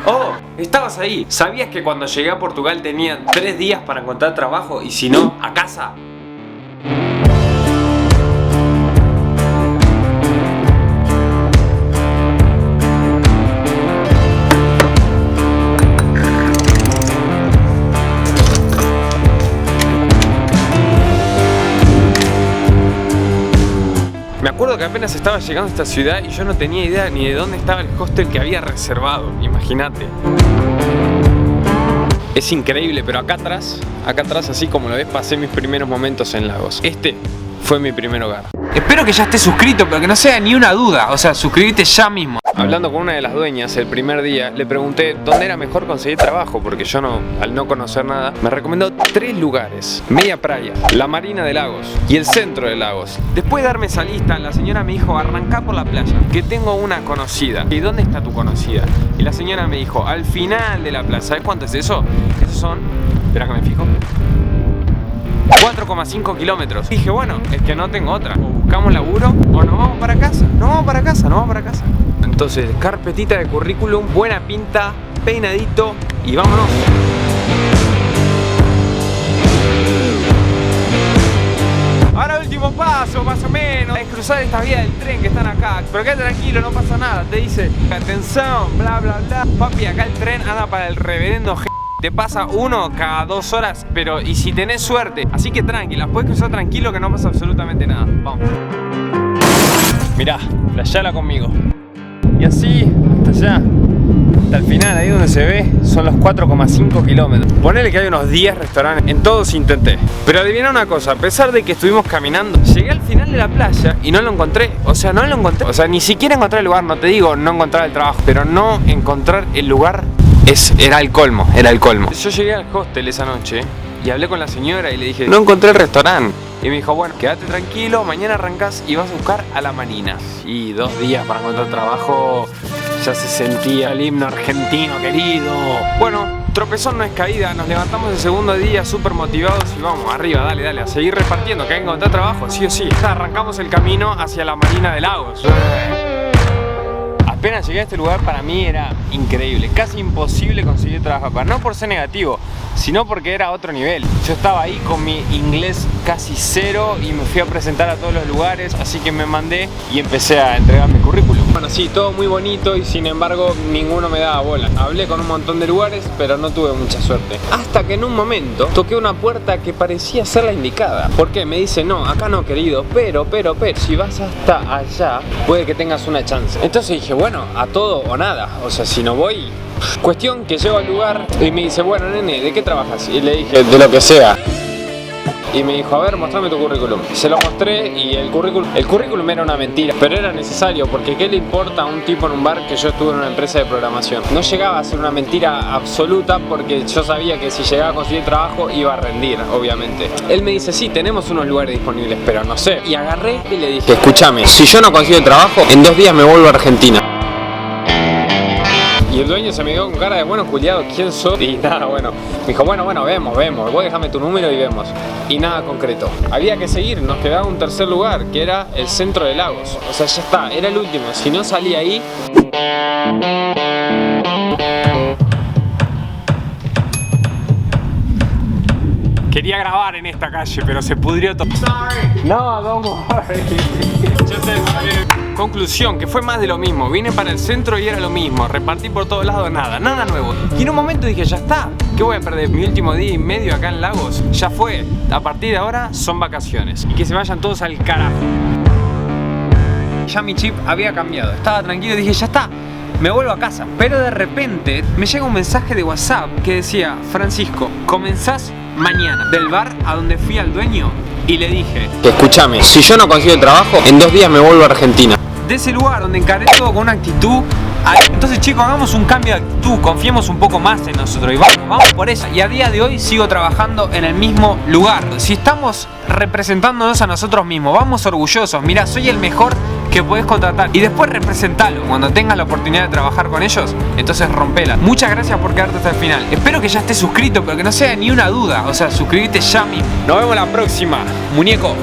Oh, estabas ahí. ¿Sabías que cuando llegué a Portugal tenía 3 días para encontrar trabajo y si no, a casa? Me acuerdo que apenas estaba llegando a esta ciudad y yo no tenía idea ni de dónde estaba el hostel que había reservado, imagínate. Es increíble, pero acá atrás, así como lo ves, pasé mis primeros momentos en Lagos. Este fue mi primer hogar. Espero que ya estés suscrito, pero que no sea ni una duda, o sea, suscríbete ya mismo. Hablando con una de las dueñas el primer día, le pregunté dónde era mejor conseguir trabajo, porque yo al no conocer nada, me recomendó 3 lugares: Media Praia, la Marina de Lagos y el centro de Lagos. Después de darme esa lista, la señora me dijo: arrancá por la playa, que tengo una conocida. ¿Y dónde está tu conocida? Y la señora me dijo: al final de la playa. ¿Sabes cuánto es eso? Esos son, espera que me fijo, 4,5 kilómetros. Dije, bueno, es que no tengo otra. O buscamos laburo o nos vamos para casa. Nos vamos para casa. Entonces, carpetita de currículum, buena pinta, peinadito y vámonos. Ahora último paso, más o menos, es cruzar esta vía del tren que están acá. Pero quédate tranquilo, no pasa nada. Te dice, atención, bla, bla, bla. Papi, acá el tren anda para el reverendo G. Te pasa uno cada 2 horas, pero y si tenés suerte. Así que tranquila, puedes cruzar tranquilo que no pasa absolutamente nada. Vamos. Mirá, flasheala conmigo. Y así, hasta allá, hasta el final, ahí donde se ve, son los 4,5 kilómetros. Ponele que hay unos 10 restaurantes, en todos intenté. Pero adivina una cosa, a pesar de que estuvimos caminando, llegué al final de la playa y no lo encontré. O sea, no lo encontré. O sea, ni siquiera encontré el lugar, no te digo no encontrar el trabajo, pero no encontrar el lugar era el colmo, Yo llegué al hostel esa noche y hablé con la señora y le dije, no encontré el restaurante. Y me dijo, bueno, quédate tranquilo, mañana arrancás y vas a buscar a la Marina. Y 2 días para encontrar trabajo, ya se sentía el himno argentino querido. Bueno, tropezón no es caída, nos levantamos el segundo día súper motivados y vamos, arriba, dale, a seguir repartiendo, que hay que encontrar trabajo, sí o sí. Arrancamos el camino hacia la Marina de Lagos. Apenas llegué a este lugar, para mí era increíble, casi imposible conseguir trabajo acá, no por ser negativo, sino porque era otro nivel. Yo estaba ahí con mi inglés casi 0 y me fui a presentar a todos los lugares, así que me mandé y empecé a entregar mi currículum. Bueno, sí, todo muy bonito y sin embargo ninguno me daba bola. Hablé con un montón de lugares, pero no tuve mucha suerte. Hasta que en un momento toqué una puerta que parecía ser la indicada. ¿Por qué? Me dice, no, acá no, querido, pero, si vas hasta allá, puede que tengas una chance. Entonces dije, bueno, a todo o nada, o sea, si no voy. Cuestión que llego al lugar y me dice, bueno, nene, ¿de qué trabajas? Y le dije, de lo que sea. Y me dijo, a ver, mostrame tu currículum. Se lo mostré y el currículum era una mentira, pero era necesario porque ¿qué le importa a un tipo en un bar que yo estuve en una empresa de programación? No llegaba a ser una mentira absoluta porque yo sabía que si llegaba a conseguir trabajo iba a rendir, obviamente. Él me dice, sí, tenemos unos lugares disponibles, pero no sé. Y agarré y le dije, escúchame, si yo no consigo el trabajo, en 2 días me vuelvo a Argentina. Y el dueño se me quedó con cara de, bueno, culiado, ¿quién sos? Y nada, bueno, me dijo, bueno, vemos, vos déjame tu número y vemos. Y nada concreto. Había que seguir, nos quedaba un tercer lugar, que era el centro de Lagos. O sea, ya está, era el último. Si no salía ahí... Quería grabar en esta calle, pero se pudrió todo. No, don't worry. Conclusión, que fue más de lo mismo. Vine para el centro y era lo mismo. Repartí por todos lados, nada nuevo. Y en un momento dije, ya está. ¿Qué voy a perder? Mi último día y medio acá en Lagos. Ya fue. A partir de ahora son vacaciones. Y que se vayan todos al carajo. Ya mi chip había cambiado. Estaba tranquilo y dije, ya está. Me vuelvo a casa. Pero de repente me llega un mensaje de WhatsApp que decía, Francisco, comenzás mañana. Del bar a donde fui al dueño y le dije, escúchame, si yo no consigo el trabajo, en 2 días me vuelvo a Argentina. De ese lugar donde encaré todo con una actitud. Entonces, chicos, hagamos un cambio de actitud, confiemos un poco más en nosotros y vamos por eso. Y a día de hoy sigo trabajando en el mismo lugar. Si estamos representándonos a nosotros mismos, vamos orgullosos. Mira, soy el mejor que podés contratar y después representalo. Cuando tengas la oportunidad de trabajar con ellos, entonces rompela. Muchas gracias por quedarte hasta el final. Espero que ya estés suscrito, pero que no sea ni una duda. O sea, suscríbete ya mismo. Nos vemos la próxima, muñeco.